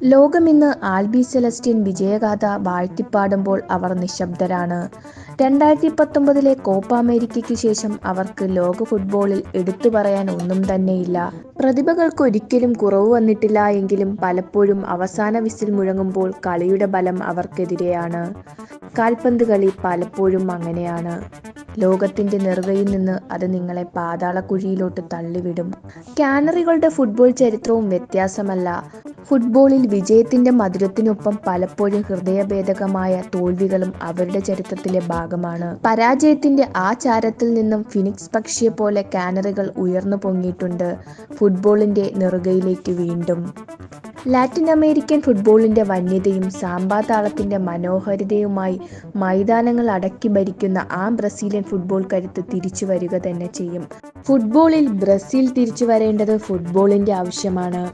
ലോകമിന്ന് Albi Celestine വിജയഗാഥ വാഴ്ത്തിപ്പാടുമ്പോൾ അവർ നിശബ്ദരാണ്. 2019 Copa അമേരിക്കയ്ക്ക് ശേഷം അവർക്ക് ലോക ഫുട്ബോളിൽ എടുത്തു പറയാൻ ഒന്നും തന്നെയില്ല. പ്രതിഭകൾക്ക് ഒരിക്കലും കുറവ് വന്നിട്ടില്ല എങ്കിലും പലപ്പോഴും അവസാന വിസിൽ മുഴങ്ങുമ്പോൾ കളിയുടെ ബലം അവർക്കെതിരെയാണ്. കാൽപന്ത് കളി പലപ്പോഴും അങ്ങനെയാണ്. ലോകത്തിന്റെ നെറുകയിൽ നിന്ന് അത് നിങ്ങളെ പാതാളക്കുഴിയിലോട്ട് തള്ളിവിടും. കാനറികളുടെ ഫുട്ബോൾ ചരിത്രവും വ്യത്യാസമല്ല. ഫുട്ബോളിൽ വിജയത്തിന്റെ മധുരത്തിനൊപ്പം പലപ്പോഴും ഹൃദയഭേദകമായ തോൽവികളും അവരുടെ ചരിത്രത്തിലെ ഭാഗമാണ്. പരാജയത്തിന്റെ ആ ചാരത്തിൽ നിന്നും ഫിനിക്സ് പക്ഷിയെപ്പോലെ കാനറികൾ ഉയർന്നു പൊങ്ങിയിട്ടുണ്ട് ഫുട്ബോളിന്റെ നെറുകയിലേക്ക് വീണ്ടും. ലാറ്റിൻ അമേരിക്കൻ ഫുട്ബോളിന്റെ വന്യതയും സാമ്പാ താളത്തിന്റെ മനോഹാരിതയുമായി മൈതാനങ്ങൾ അടക്കി ഭരിക്കുന്ന ആ ബ്രസീലിയൻ ഫുട്ബോൾ കരുത്ത് തിരിച്ചു വരിക തന്നെ ചെയ്യും. ഫുട്ബോളിൽ ബ്രസീൽ തിരിച്ചു വരേണ്ടത് ഫുട്ബോളിന്റെ ആവശ്യമാണ്.